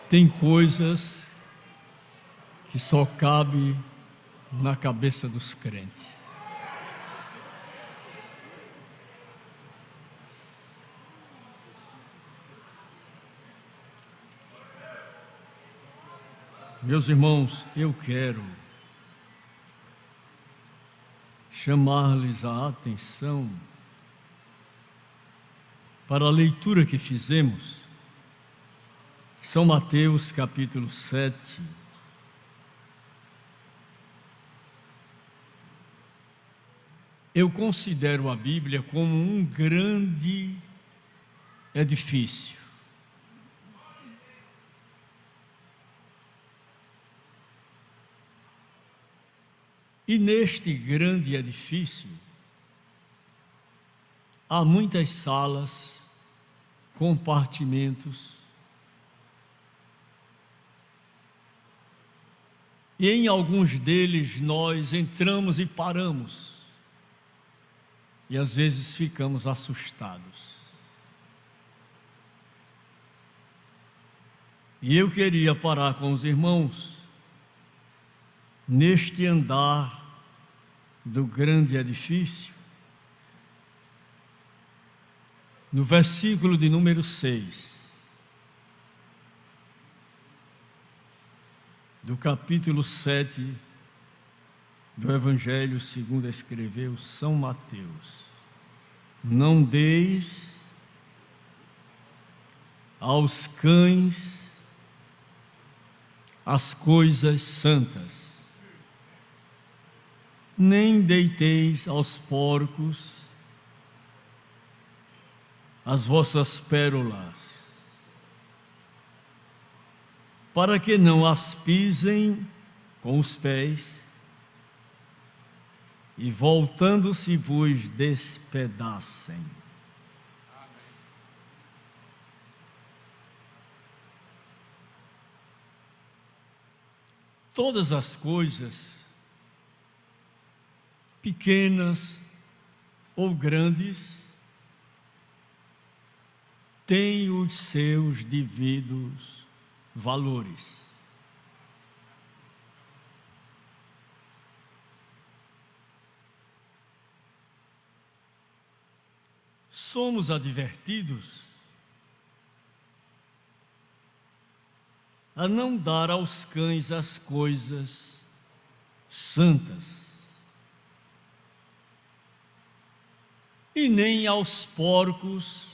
Tem coisas que só cabe na cabeça dos crentes. Meus irmãos, eu quero chamar-lhes a atenção para a leitura que fizemos, São Mateus capítulo 7. Eu considero a Bíblia como um grande edifício. E neste grande edifício, há muitas salas, compartimentos, e em alguns deles nós entramos e paramos, e às vezes ficamos assustados. E eu queria parar com os irmãos neste andar do grande edifício, no versículo de número 6, do capítulo 7 do Evangelho segundo escreveu São Mateus. Não deis aos cães as coisas santas, nem deiteis aos porcos as vossas pérolas, para que não as pisem com os pés e voltando-se vos despedacem. Todas as coisas, pequenas ou grandes, têm os seus devidos valores. Somos advertidos a não dar aos cães as coisas santas, e nem aos porcos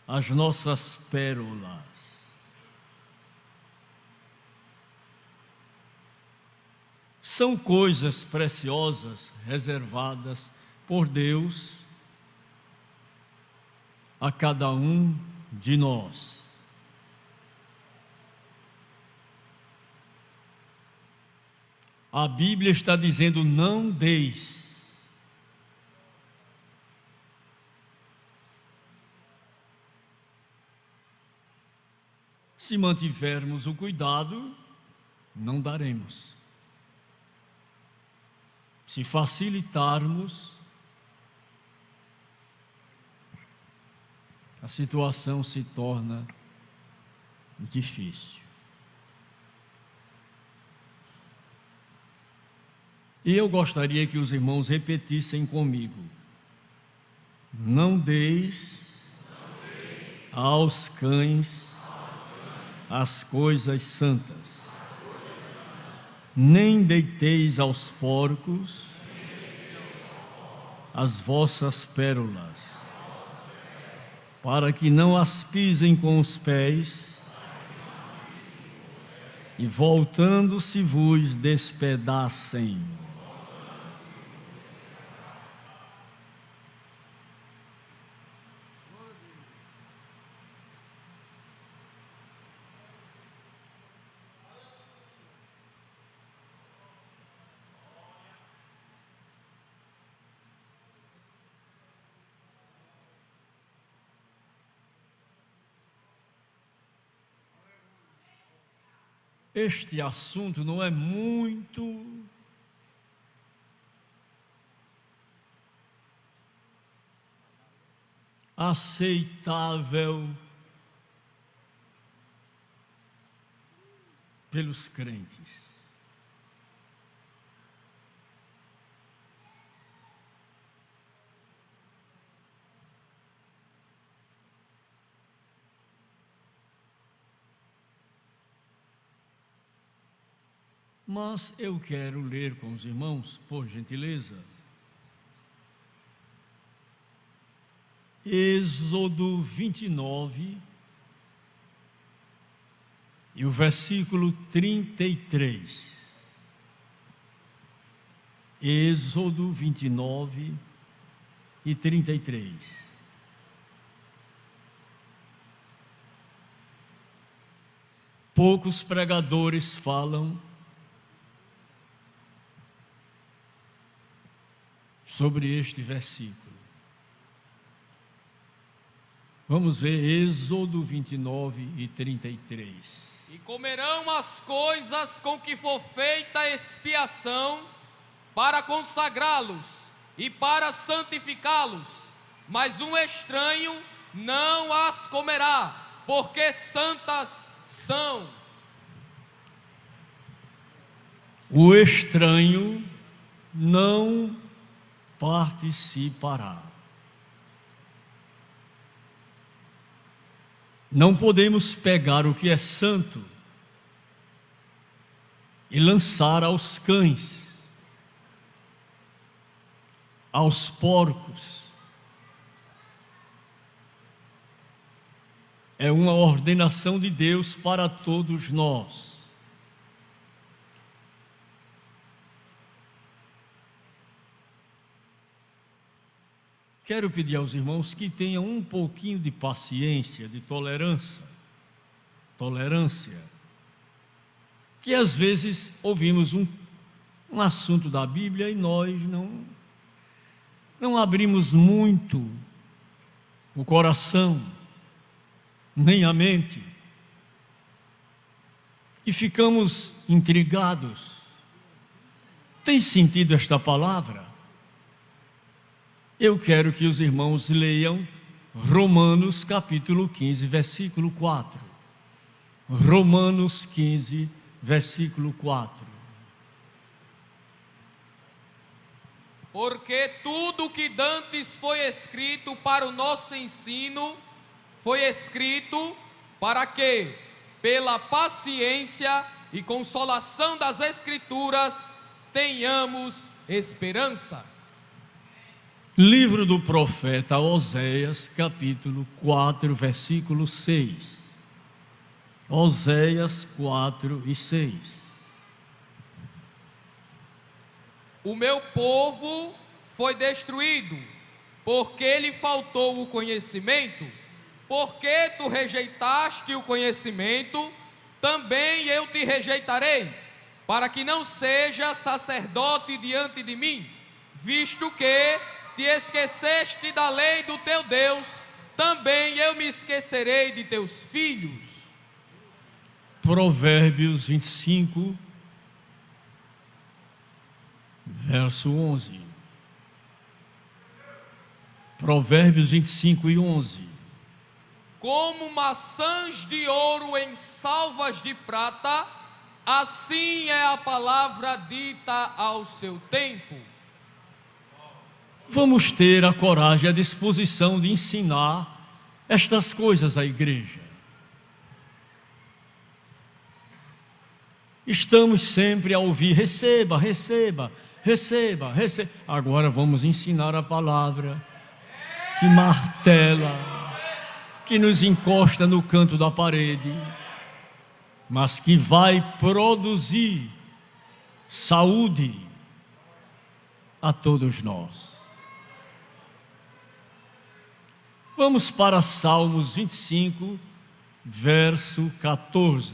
as nossas pérolas. São coisas preciosas reservadas por Deus a cada um de nós. A Bíblia está dizendo: não deis. Se mantivermos o cuidado, não daremos. Se facilitarmos, a situação se torna difícil. E eu gostaria que os irmãos repetissem comigo: não deis aos cães as coisas santas, nem deiteis aos porcos as vossas pérolas, para que não as pisem com os pés e voltando-se vos despedacem. Este assunto não é muito aceitável pelos crentes. Mas eu quero ler com os irmãos, por gentileza, Êxodo 29 e o versículo 33. Êxodo 29 e 33. Poucos pregadores falam sobre este versículo. Vamos ver Êxodo 29 e 33. E comerão as coisas com que for feita a expiação, para consagrá-los e para santificá-los, mas um estranho não as comerá, porque santas são. O estranho não participará. Não podemos pegar o que é santo e lançar aos cães, aos porcos. É uma ordenação de Deus para todos nós. Quero pedir aos irmãos que tenham um pouquinho de paciência, de tolerância, que às vezes ouvimos um assunto da Bíblia e nós não abrimos muito o coração, nem a mente, e ficamos intrigados. Tem sentido esta palavra? Eu quero que os irmãos leiam Romanos capítulo 15, versículo 4. Romanos 15, versículo 4. Porque tudo que dantes foi escrito para o nosso ensino, foi escrito para que, pela paciência e consolação das Escrituras, tenhamos esperança. Livro do profeta Oséias, capítulo 4, versículo 6. Oséias 4 e 6. O meu povo foi destruído, porque lhe faltou o conhecimento. Porque tu rejeitaste o conhecimento, também eu te rejeitarei, para que não seja sacerdote diante de mim, visto que te esqueceste da lei do teu Deus, também eu me esquecerei de teus filhos. Provérbios 25, verso 11. Provérbios 25 e 11. Como maçãs de ouro em salvas de prata, assim é a palavra dita ao seu tempo. Vamos ter a coragem e a disposição de ensinar estas coisas à igreja. Estamos sempre a ouvir: receba, receba, receba, receba. Agora vamos ensinar a palavra que martela, que nos encosta no canto da parede, mas que vai produzir saúde a todos nós. Vamos para Salmos 25, verso 14.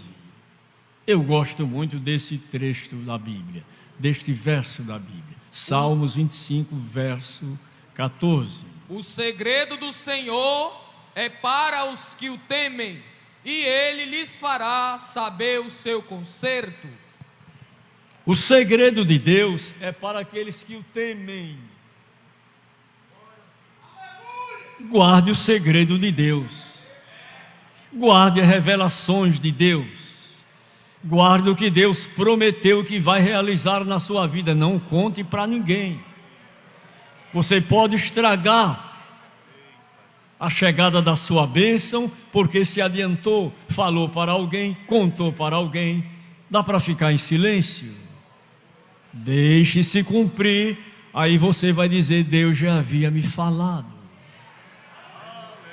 Eu gosto muito desse trecho da Bíblia, deste verso da Bíblia. Salmos 25, verso 14. O segredo do Senhor é para os que o temem, e Ele lhes fará saber o seu conserto. O segredo de Deus é para aqueles que o temem. Guarde o segredo de Deus. Guarde as revelações de Deus. Guarde o que Deus prometeu que vai realizar na sua vida. Não conte para ninguém. Você pode estragar a chegada da sua bênção, porque se adiantou, falou para alguém, contou para alguém. Dá para ficar em silêncio? Deixe-se cumprir. Aí você vai dizer: Deus já havia me falado.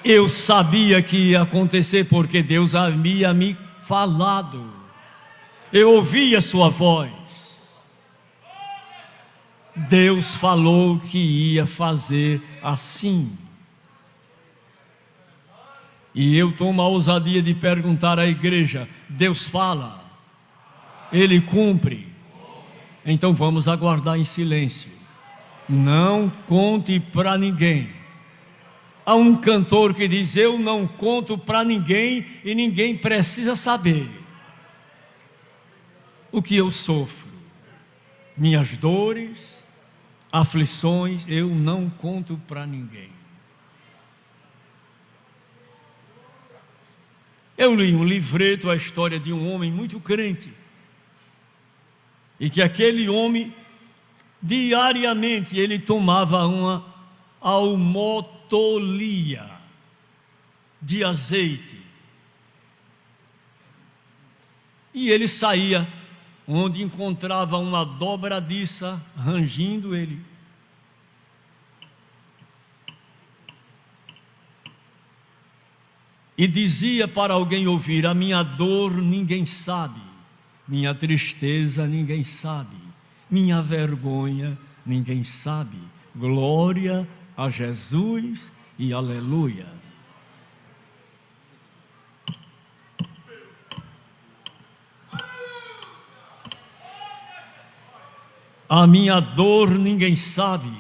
Eu sabia que ia acontecer, porque Deus havia me falado. Eu ouvi a sua voz. Deus falou que ia fazer assim. E eu tomo a ousadia de perguntar à igreja: Deus fala, Ele cumpre. Então vamos aguardar em silêncio. Não conte para ninguém. Há um cantor que diz: eu não conto para ninguém e ninguém precisa saber o que eu sofro. Minhas dores, aflições, eu não conto para ninguém. Eu li um livreto, a história de um homem muito crente, e que aquele homem, diariamente, ele tomava uma almotolia de azeite, e ele saía onde encontrava uma dobradiça rangindo ele. E dizia para alguém ouvir: a minha dor ninguém sabe, minha tristeza ninguém sabe, minha vergonha ninguém sabe. Glória a Jesus e aleluia. A minha dor ninguém sabe,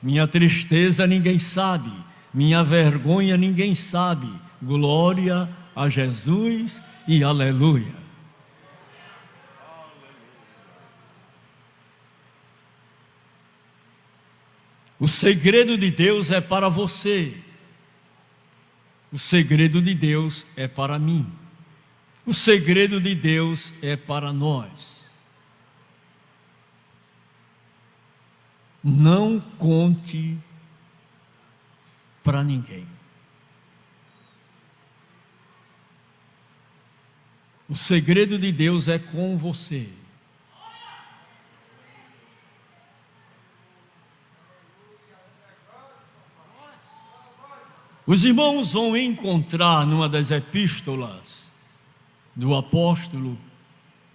minha tristeza ninguém sabe, minha vergonha ninguém sabe. Glória a Jesus e aleluia. O segredo de Deus é para você. O segredo de Deus é para mim. O segredo de Deus é para nós. Não conte para ninguém. O segredo de Deus é com você. Os irmãos vão encontrar numa das epístolas do apóstolo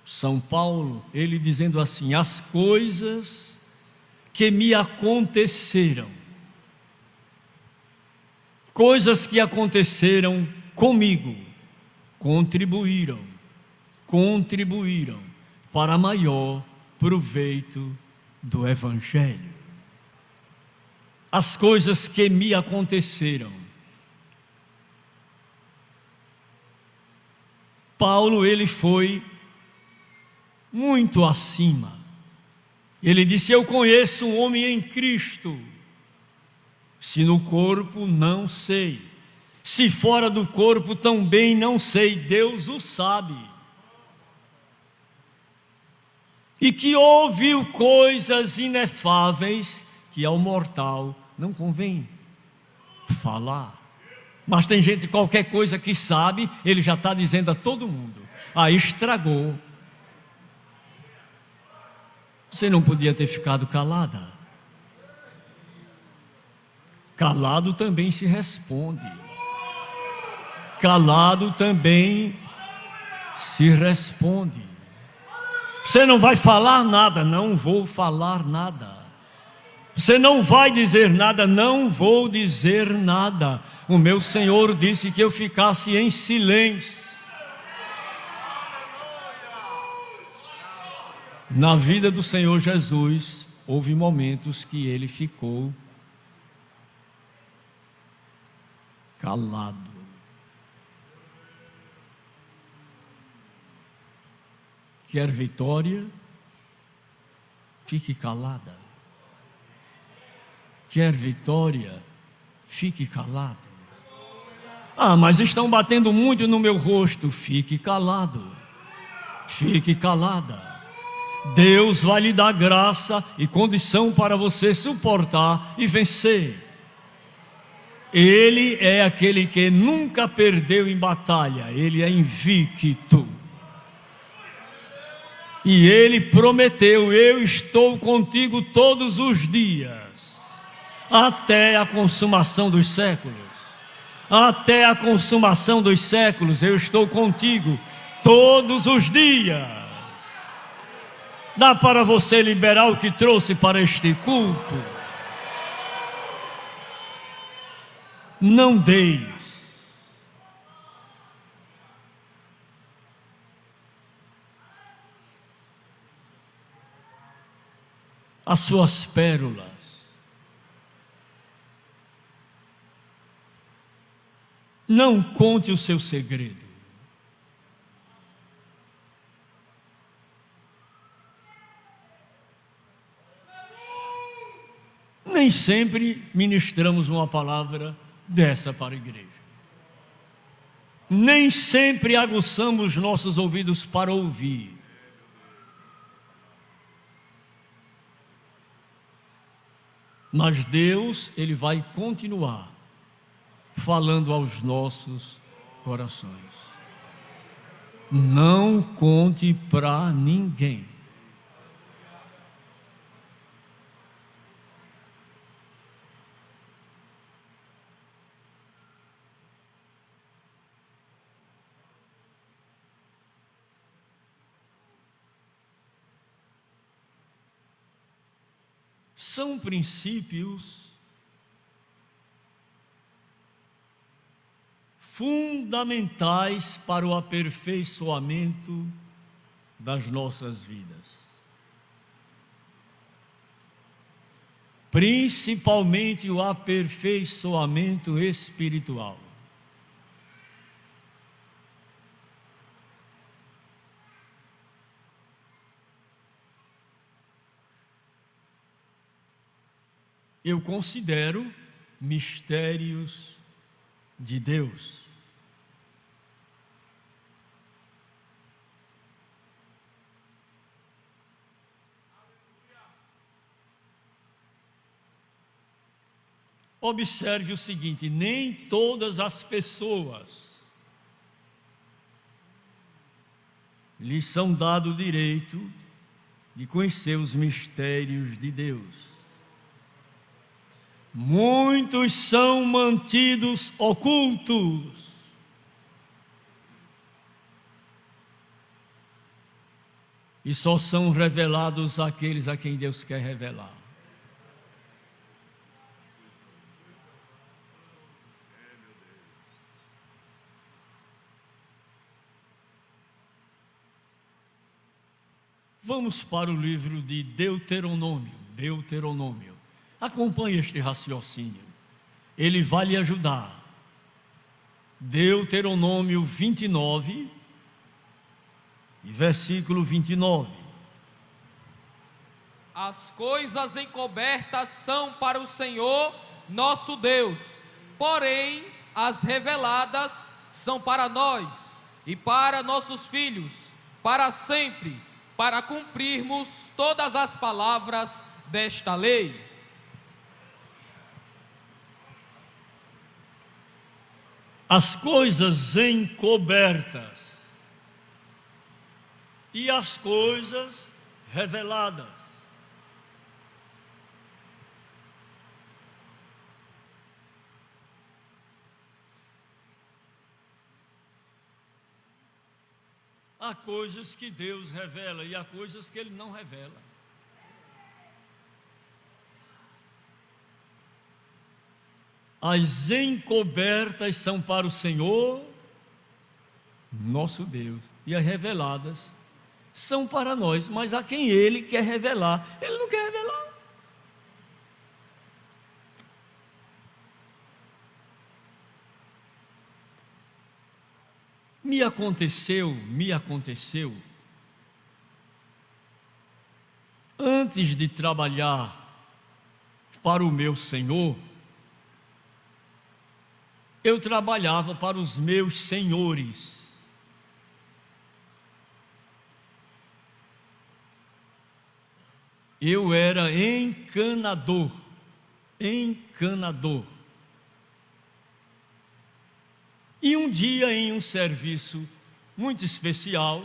São Paulo, ele dizendo assim: as coisas que me aconteceram, coisas que aconteceram comigo, contribuíram para maior proveito do Evangelho. As coisas que me aconteceram. Paulo, ele foi muito acima. Ele disse: eu conheço um homem em Cristo, se no corpo não sei, se fora do corpo também não sei, Deus o sabe. E que ouviu coisas inefáveis que ao mortal não convém falar. Mas tem gente, qualquer coisa que sabe, ele já está dizendo a todo mundo. Aí estragou. Você não podia ter ficado calada. Calado também se responde. Calado também se responde. Você não vai falar nada, não vou falar nada. Você não vai dizer nada, não vou dizer nada. O meu Senhor disse que eu ficasse em silêncio. Na vida do Senhor Jesus, houve momentos que ele ficou calado. Quer vitória? Fique calada. Quer vitória? Fique calado. Ah, mas estão batendo muito no meu rosto. Fique calado. fique calada. Deus vai lhe dar graça e condição para você suportar e vencer. Ele é aquele que nunca perdeu em batalha, ele é invicto. E ele prometeu: eu estou contigo todos os dias, até a consumação dos séculos. Até a consumação dos séculos eu estou contigo todos os dias. Dá para você liberar o que trouxe para este culto? Não deis. As suas pérolas. Não conte o seu segredo. Nem sempre ministramos uma palavra dessa para a igreja. Nem sempre aguçamos nossos ouvidos para ouvir. Mas Deus, Ele vai continuar falando aos nossos corações. Não conte para ninguém. São princípios fundamentais para o aperfeiçoamento das nossas vidas. Principalmente o aperfeiçoamento espiritual. Eu considero mistérios de Deus. Observe o seguinte: nem todas as pessoas lhes são dado o direito de conhecer os mistérios de Deus. Muitos são mantidos ocultos. E só são revelados àqueles a quem Deus quer revelar. Vamos para o livro de Deuteronômio. Acompanhe este raciocínio, ele vai lhe ajudar. Deuteronômio 29, versículo 29. As coisas encobertas são para o Senhor nosso Deus, porém as reveladas são para nós e para nossos filhos, para sempre, para cumprirmos todas as palavras desta lei. As coisas encobertas e as coisas reveladas. Há coisas que Deus revela e há coisas que Ele não revela. As encobertas são para o Senhor, nosso Deus, e as reveladas são para nós, mas a quem Ele quer revelar, Ele não quer revelar. Me aconteceu, antes de trabalhar para o meu Senhor, eu trabalhava para os meus senhores. Eu era encanador. E um dia, em um serviço muito especial,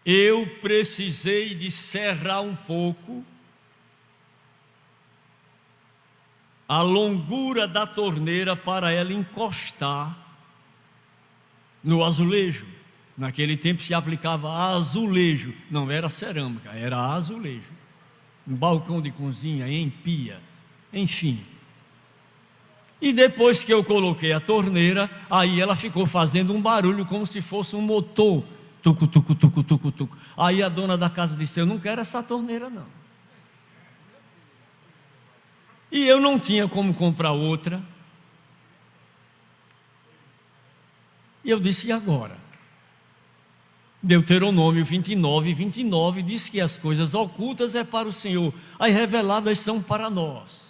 eu precisei de serrar um pouco a longura da torneira para ela encostar no azulejo. Naquele tempo se aplicava azulejo, não era cerâmica, era azulejo. Um balcão de cozinha, em pia, enfim. E depois que eu coloquei a torneira, aí ela ficou fazendo um barulho como se fosse um motor. Tucu, tucu, tucu, tucu, tucu. Aí a dona da casa disse: eu não quero essa torneira não. E eu não tinha como comprar outra. E eu disse: e agora? Deuteronômio 29 diz que as coisas ocultas é para o Senhor, as reveladas são para nós.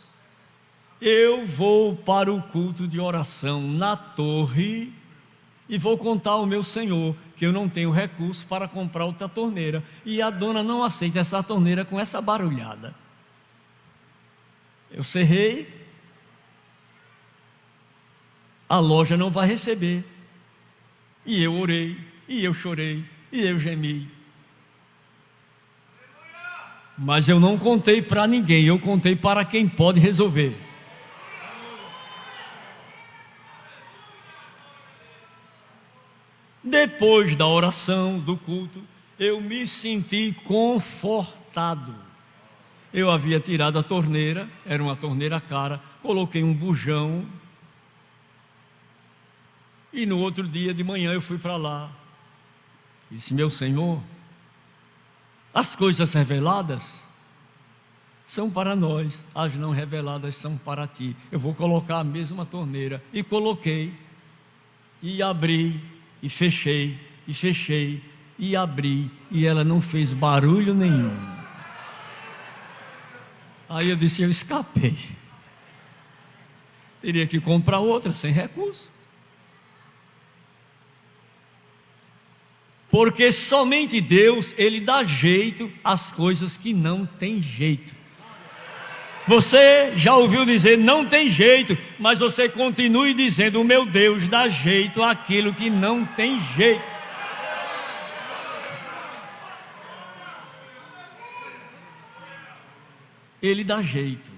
Eu vou para o culto de oração na torre e vou contar ao meu Senhor que eu não tenho recurso para comprar outra torneira, e a dona não aceita essa torneira com essa barulhada. Eu cerrei, a loja não vai receber. E eu orei, e eu chorei, e eu gemi. Mas eu não contei para ninguém, eu contei para quem pode resolver. Depois da oração, do culto, eu me senti confortado. Eu havia tirado a torneira, era uma torneira cara, coloquei um bujão. E no outro dia de manhã eu fui para lá. E disse: meu Senhor, as coisas reveladas são para nós, as não reveladas são para ti. Eu vou colocar a mesma torneira. E coloquei, e abri, e fechei, e abri, e ela não fez barulho nenhum. Aí eu disse: eu escapei. Teria que comprar outra, sem recurso. Porque somente Deus, Ele dá jeito às coisas que não tem jeito. Você já ouviu dizer não tem jeito, mas você continue dizendo: o meu Deus dá jeito àquilo que não tem jeito. Ele dá jeito.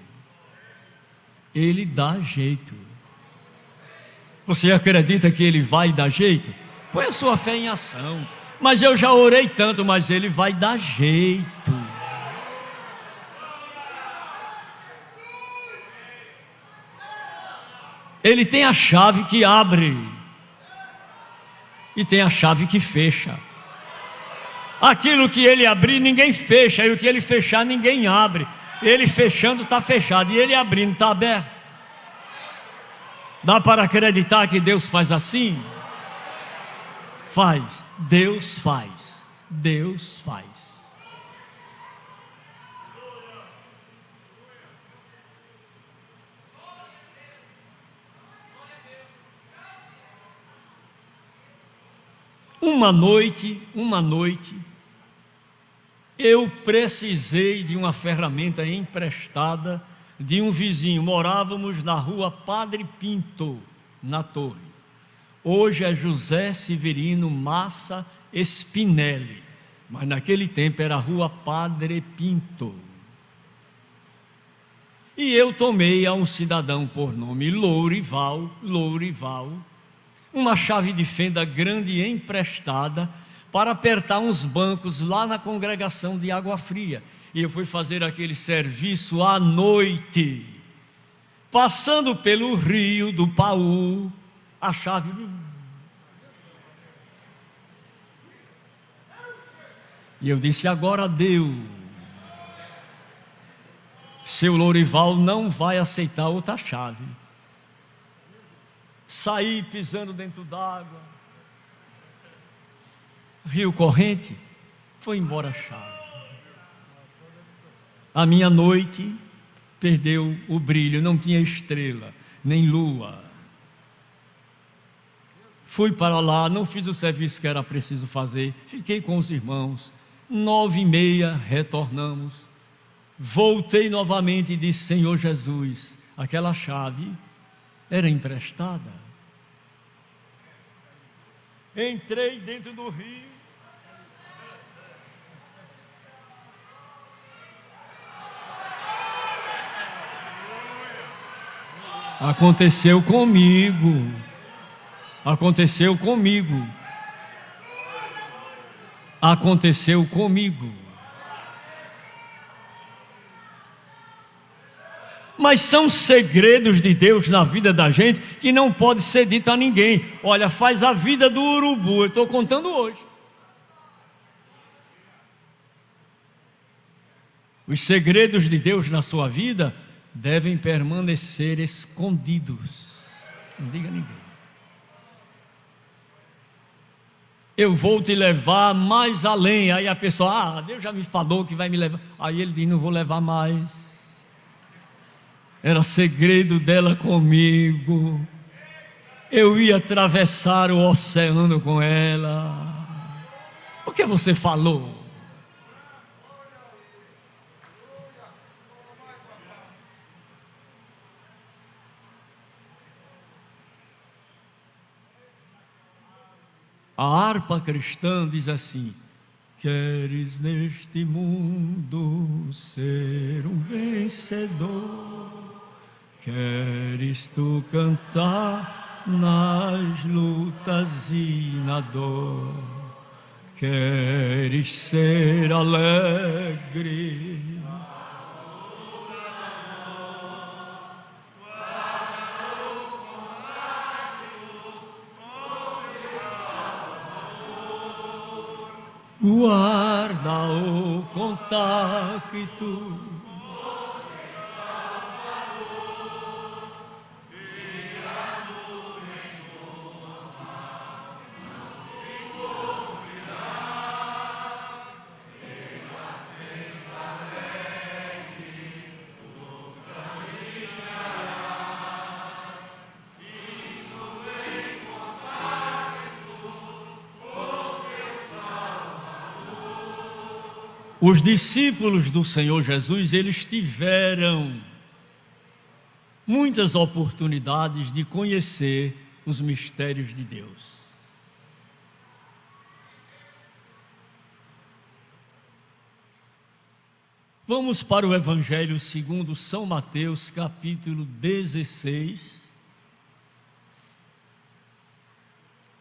Ele dá jeito. Você acredita que Ele vai dar jeito? Põe a sua fé em ação. Mas eu já orei tanto, mas Ele vai dar jeito. Ele tem a chave que abre e tem a chave que fecha. Aquilo que Ele abrir, ninguém fecha, e o que Ele fechar, ninguém abre. Ele fechando está fechado, e Ele abrindo está aberto. Dá para acreditar que Deus faz assim? Faz. Deus faz. Deus faz. Uma noite, eu precisei de uma ferramenta emprestada de um vizinho. Morávamos na rua Padre Pinto, na Torre. Hoje é José Severino Massa Spinelli, mas naquele tempo era a rua Padre Pinto. E eu tomei a um cidadão por nome Lourival, uma chave de fenda grande emprestada para apertar uns bancos lá na congregação de Água Fria. E eu fui fazer aquele serviço à noite, passando pelo rio do Paú, a chave. E eu disse: agora deu. Seu Lourival não vai aceitar outra chave. Saí pisando dentro d'água, rio corrente, foi embora a chave. A minha noite perdeu o brilho, não tinha estrela, nem lua. Fui para lá, não fiz o serviço que era preciso fazer, fiquei com os irmãos, 9h30 retornamos. Voltei novamente e disse: Senhor Jesus, aquela chave era emprestada. Entrei dentro do rio. Aconteceu comigo. Aconteceu comigo. Aconteceu comigo. Mas são segredos de Deus na vida da gente que não pode ser dito a ninguém. Olha, faz a vida do urubu, eu estou contando hoje. Os segredos de Deus na sua vida devem permanecer escondidos. Não diga a ninguém. Eu vou te levar mais além. Aí a pessoa: Deus já me falou que vai me levar. Aí ele diz: não vou levar mais. Era segredo dela comigo. Eu ia atravessar o oceano com ela. Por que você falou? A harpa cristã diz assim: queres neste mundo ser um vencedor? Queres tu cantar nas lutas e na dor? Queres ser alegre? Guarda o contacto. Os discípulos do Senhor Jesus, eles tiveram muitas oportunidades de conhecer os mistérios de Deus. Vamos para o Evangelho segundo São Mateus, capítulo 16,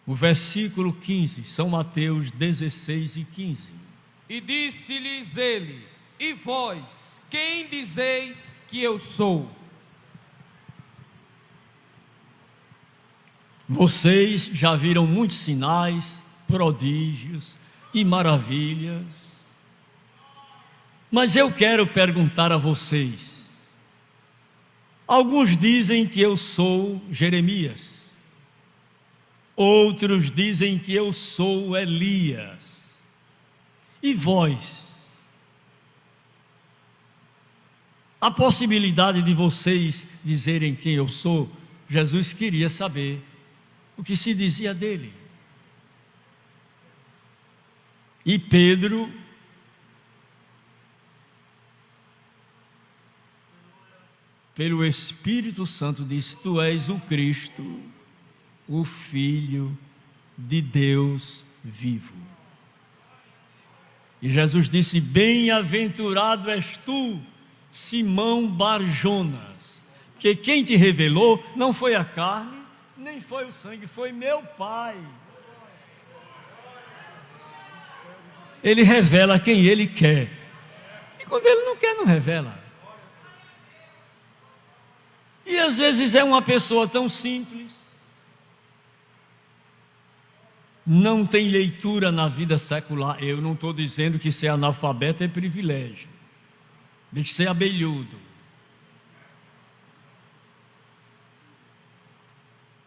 o versículo 15, São Mateus 16 e 15. E disse-lhes ele: e vós, quem dizeis que eu sou? Vocês já viram muitos sinais, prodígios e maravilhas, mas eu quero perguntar a vocês. Alguns dizem que eu sou Jeremias, outros dizem que eu sou Elias. E vós? A possibilidade de vocês dizerem quem eu sou, Jesus queria saber o que se dizia dele. E Pedro, pelo Espírito Santo, disse: tu és o Cristo, o Filho de Deus vivo. E Jesus disse: bem-aventurado és tu, Simão Barjonas, que quem te revelou não foi a carne, nem foi o sangue, foi meu Pai. Ele revela quem Ele quer, e quando Ele não quer, não revela. E às vezes é uma pessoa tão simples, não tem leitura na vida secular. Eu não estou dizendo que ser analfabeto é privilégio, de ser abelhudo,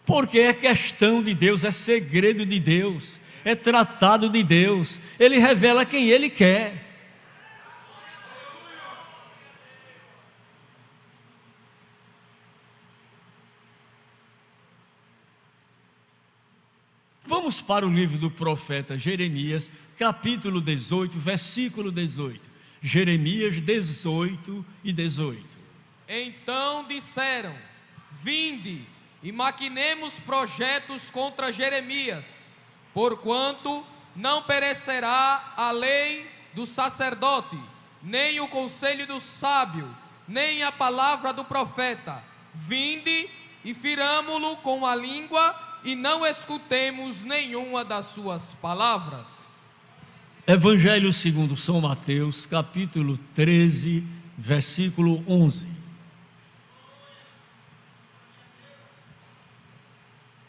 porque é questão de Deus, é segredo de Deus, é tratado de Deus. Ele revela quem Ele quer. Vamos para o livro do profeta Jeremias, capítulo 18, versículo 18. Jeremias 18 e 18. Então disseram: vinde e maquinemos projetos contra Jeremias, porquanto não perecerá a lei do sacerdote, nem o conselho do sábio, nem a palavra do profeta. Vinde e firamo-lo com a língua, e não escutemos nenhuma das suas palavras. Evangelho segundo São Mateus, capítulo 13, versículo 11.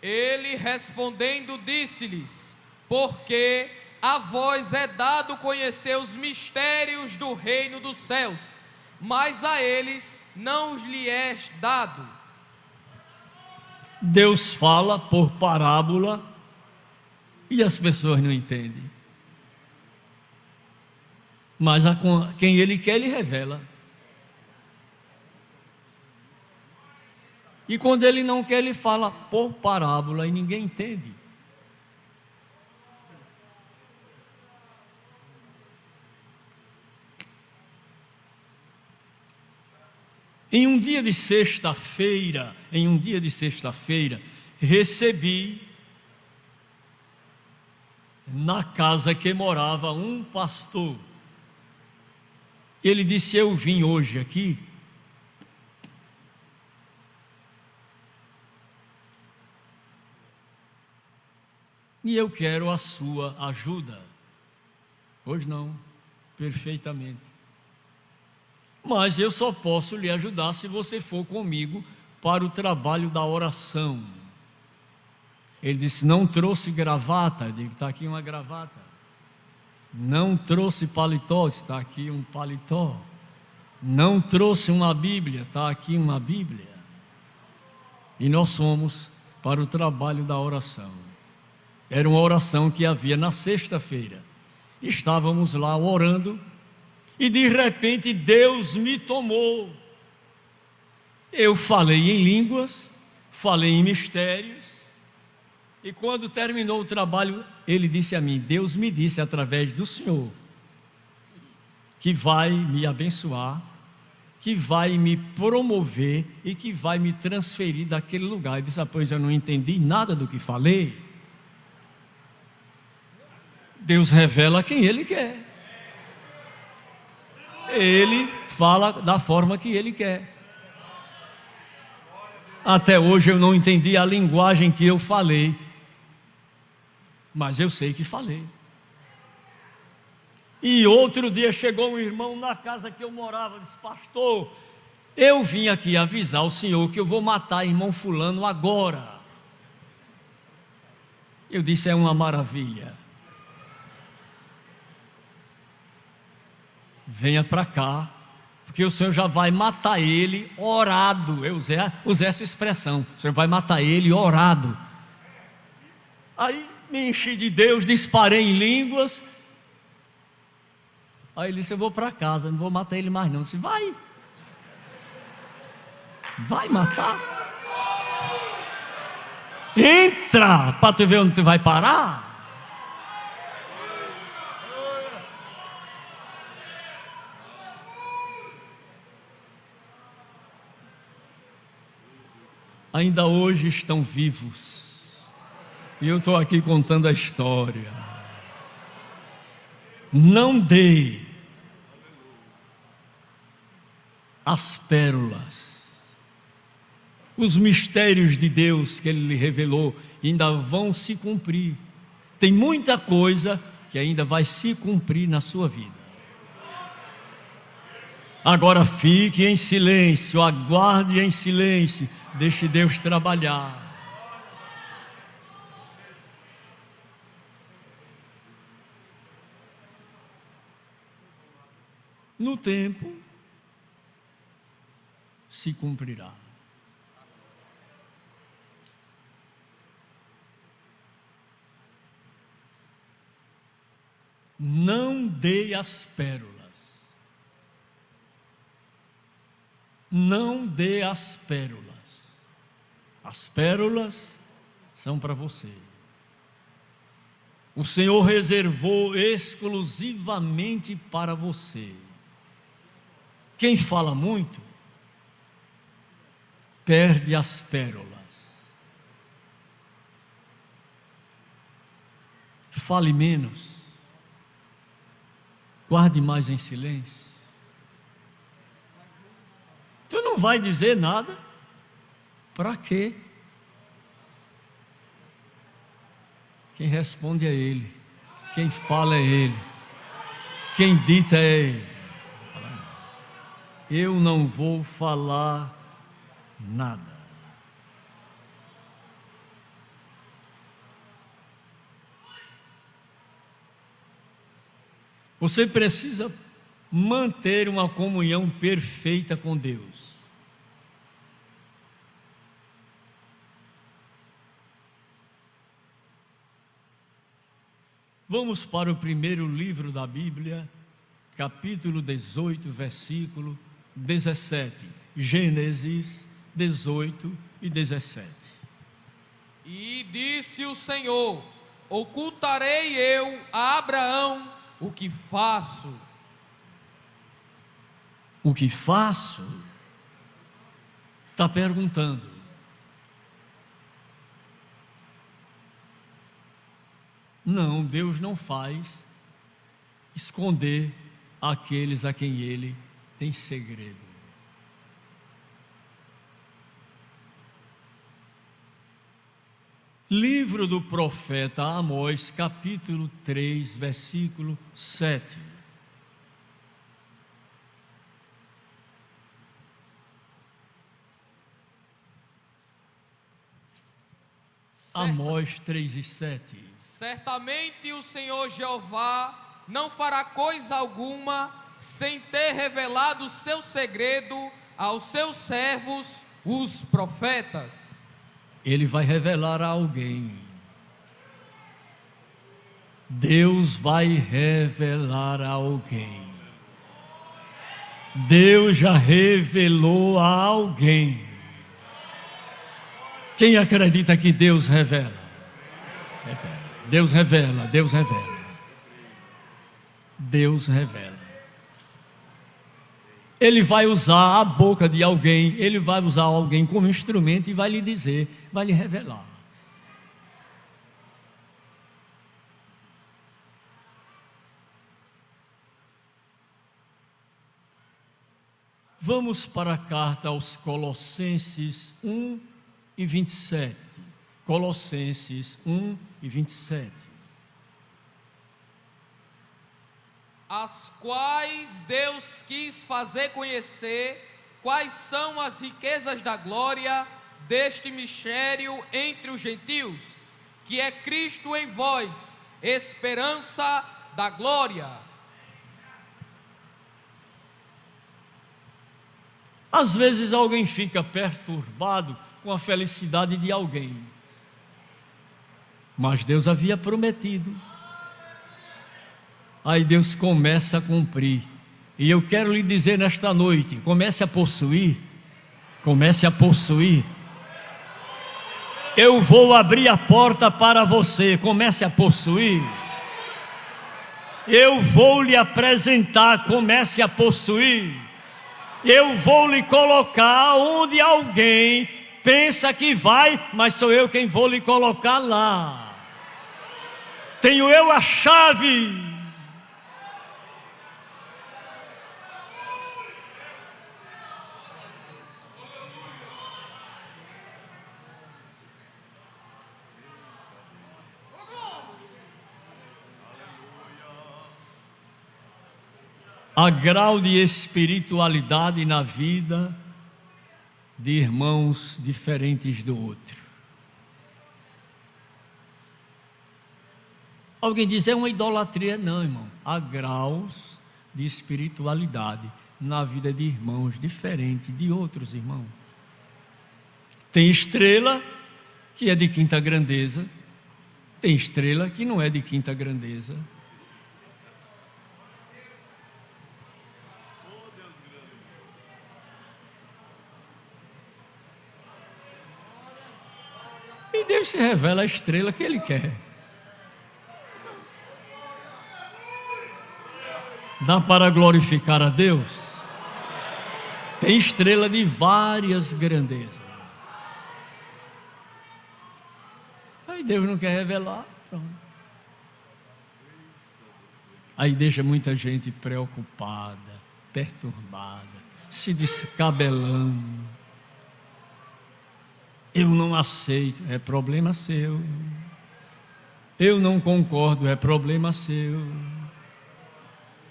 Ele respondendo disse-lhes: porque a vós é dado conhecer os mistérios do reino dos céus, mas a eles não lhe é dado. Deus fala por parábola e as pessoas não entendem. Mas a quem Ele quer, Ele revela. E quando Ele não quer, Ele fala por parábola e ninguém entende. Em um dia de sexta-feira, recebi na casa que morava um pastor. Ele disse: eu vim hoje aqui e eu quero a sua ajuda. Hoje não, perfeitamente. Mas eu só posso lhe ajudar se você for comigo para o trabalho da oração. Ele disse: não trouxe gravata? Eu digo: está aqui uma gravata. Não trouxe paletó? Está aqui um paletó. Não trouxe uma Bíblia? Está aqui uma Bíblia. E nós fomos para o trabalho da oração. Era uma oração que havia na sexta-feira. Estávamos lá orando e de repente Deus me tomou. Eu falei em línguas, falei em mistérios. E quando terminou o trabalho, ele disse a mim: Deus me disse através do Senhor que vai me abençoar, que vai me promover e que vai me transferir daquele lugar. Eu disse: pois eu não entendi nada do que falei. Deus revela quem Ele quer. Ele fala da forma que Ele quer. Até hoje eu não entendi a linguagem que eu falei, mas eu sei que falei. E outro dia chegou um irmão na casa que eu morava, disse: pastor, eu vim aqui avisar o senhor que eu vou matar irmão fulano agora. Eu disse: é uma maravilha. Venha para cá, porque o senhor já vai matar ele orado. Eu usei essa expressão: o senhor vai matar ele orado. Aí me enchi de Deus, disparei em línguas. Aí ele disse: eu vou para casa, não vou matar ele mais não. Eu disse: vai matar. Entra, para tu ver onde tu vai parar. Ainda hoje estão vivos. E eu estou aqui contando a história. Não dê as pérolas. Os mistérios de Deus que Ele lhe revelou ainda vão se cumprir. Tem muita coisa que ainda vai se cumprir na sua vida. Agora fique em silêncio, aguarde em silêncio, deixe Deus trabalhar. No tempo se cumprirá. Não dê as pérolas. Não dê as pérolas. As pérolas são para você. o Senhor reservou exclusivamente para você. Quem fala muito, perde as pérolas. Fale menos, guarde mais em silêncio. Tu não vai dizer nada? Para quê? Quem responde é Ele, quem fala é Ele, quem dita é Ele. Eu não vou falar nada. Você precisa manter uma comunhão perfeita com Deus. Vamos para o primeiro livro da Bíblia, capítulo 18, versículo 17. Gênesis 18 e 17. E disse o Senhor: ocultarei eu a Abraão o que faço. O que faço? Está perguntando. Não, Deus não faz esconder aqueles a quem Ele tem segredo. Livro do profeta Amós, capítulo 3, versículo 7. Amós 3 e 7. Certamente o Senhor Jeová não fará coisa alguma sem ter revelado o seu segredo aos seus servos, os profetas. Ele vai revelar a alguém. Deus vai revelar a alguém. Deus já revelou a alguém. Quem acredita que Deus revela? Revela. Deus revela, Deus revela. Deus revela. Ele vai usar a boca de alguém, ele vai usar alguém como instrumento e vai lhe dizer, vai lhe revelar. Vamos para a carta aos Colossenses 1 e 27. Colossenses 1 e 27. As quais Deus quis fazer conhecer quais são as riquezas da glória deste mistério entre os gentios, que é Cristo em vós, esperança da glória. Às vezes alguém fica perturbado com a felicidade de alguém, mas Deus havia prometido. Aí Deus começa a cumprir. E eu quero lhe dizer nesta noite, comece a possuir. Comece a possuir. Eu vou abrir a porta para você, comece a possuir. Eu vou lhe apresentar, comece a possuir. Eu vou lhe colocar onde alguém pensa que vai, mas sou eu quem vou lhe colocar lá. Tenho eu a chave. Há grau de espiritualidade na vida de irmãos diferentes do outro. Alguém diz, é uma idolatria. Não, irmão. Há graus de espiritualidade na vida de irmãos diferentes de outros irmãos. Tem estrela que é de quinta grandeza, tem estrela que não é de quinta grandeza. E Deus se revela a estrela que Ele quer. Dá para glorificar a Deus? Tem estrela de várias grandezas. Aí Deus não quer revelar, pronto. Aí deixa muita gente preocupada, perturbada, se descabelando. Eu não aceito, é problema seu. Eu não concordo, é problema seu.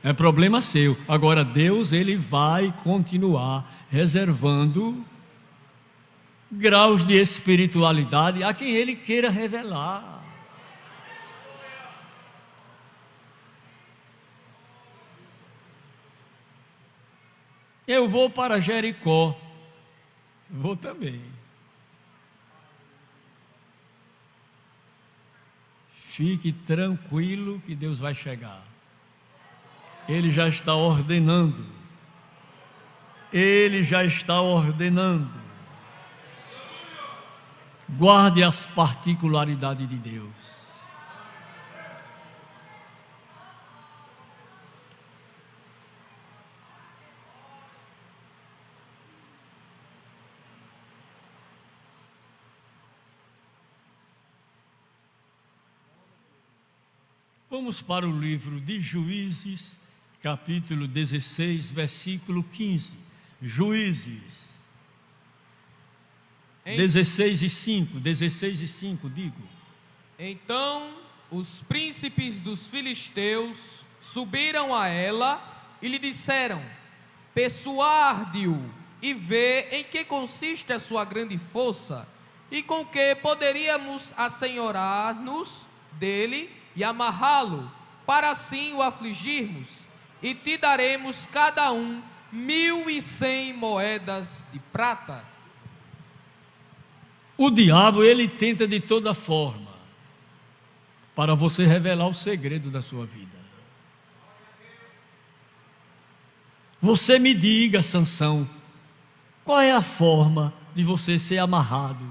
É problema seu. Agora Deus, Ele vai continuar reservando graus de espiritualidade a quem Ele queira revelar. Eu vou para Jericó. Vou também. Fique tranquilo que Deus vai chegar. Ele já está ordenando. Ele já está ordenando. Guarde as particularidades de Deus. Vamos para o livro de Juízes, capítulo 16, versículo 15. Juízes 16 e 5, digo. Então os príncipes dos filisteus subiram a ela e lhe disseram: persuade-o e vê em que consiste a sua grande força, e com que poderíamos assenhorar-nos dele e amarrá-lo, para assim o afligirmos, e te daremos cada um 1.100 moedas de prata. O diabo, ele tenta de toda forma para você revelar o segredo da sua vida. Você me diga, Sansão, qual é a forma de você ser amarrado?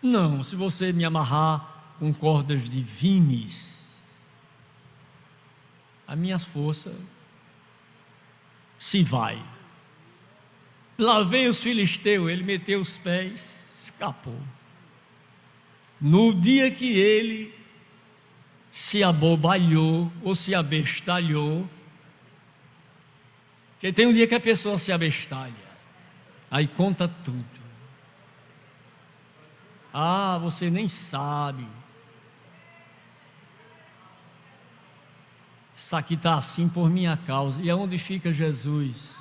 Não, se você me amarrar com cordas de vimes, a minha força se vai. Lá vem os filisteus, ele meteu os pés, escapou. No dia que ele se abobalhou ou se abestalhou, porque tem um dia que a pessoa se abestalha, aí conta tudo. Ah, você nem sabe. Isso aqui está assim por minha causa. E aonde fica Jesus?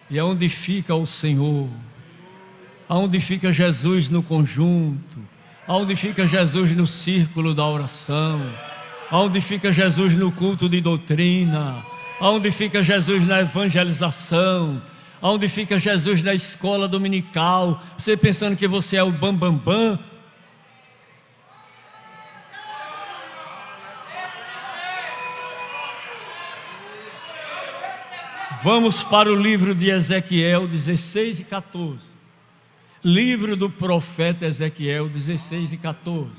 E aonde fica o Senhor? Aonde fica Jesus no conjunto? Aonde fica Jesus no círculo da oração? Aonde fica Jesus no culto de doutrina? Aonde fica Jesus na evangelização? Aonde fica Jesus na escola dominical? Você pensando que você é o bambambam? Vamos para o livro de Ezequiel 16 e 14. Livro do profeta Ezequiel 16 e 14.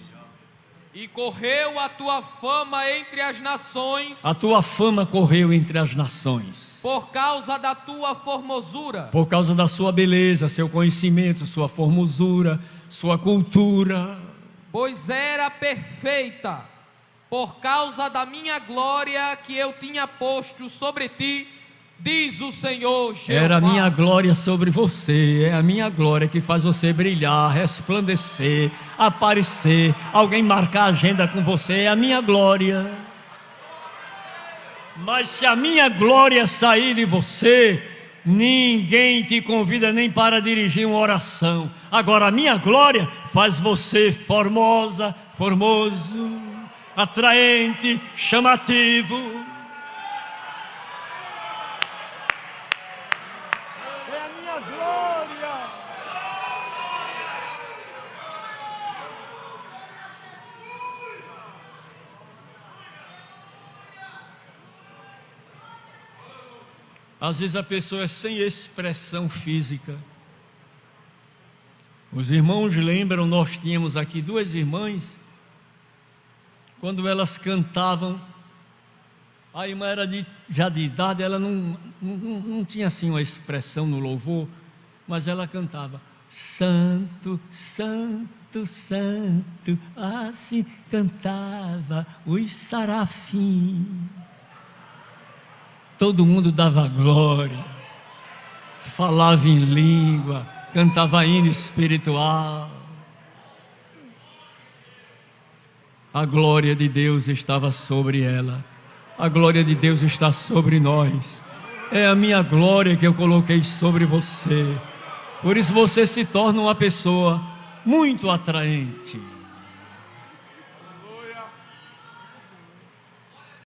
E correu a tua fama entre as nações. A tua fama correu entre as nações. Por causa da tua formosura. Por causa da sua beleza, seu conhecimento, sua formosura, sua cultura. Pois era perfeita, por causa da minha glória que eu tinha posto sobre ti, diz o Senhor Jeová. Era a minha glória sobre você, é a minha glória que faz você brilhar, resplandecer, aparecer, alguém marcar a agenda com você, é a minha glória. Mas se a minha glória sair de você, ninguém te convida nem para dirigir uma oração. Agora a minha glória faz você formosa, formoso, atraente, chamativo. É a minha glória. Às vezes a pessoa é sem expressão física. Os irmãos lembram, nós tínhamos aqui duas irmãs quando elas cantavam, a irmã era já de idade, ela não tinha assim uma expressão no louvor, mas ela cantava: Santo, Santo, Santo, assim cantava os serafins. Todo mundo dava glória, falava em língua, cantava hino espiritual. A glória de Deus estava sobre ela. A glória de Deus está sobre nós. É a minha glória que eu coloquei sobre você. Por isso você se torna uma pessoa muito atraente.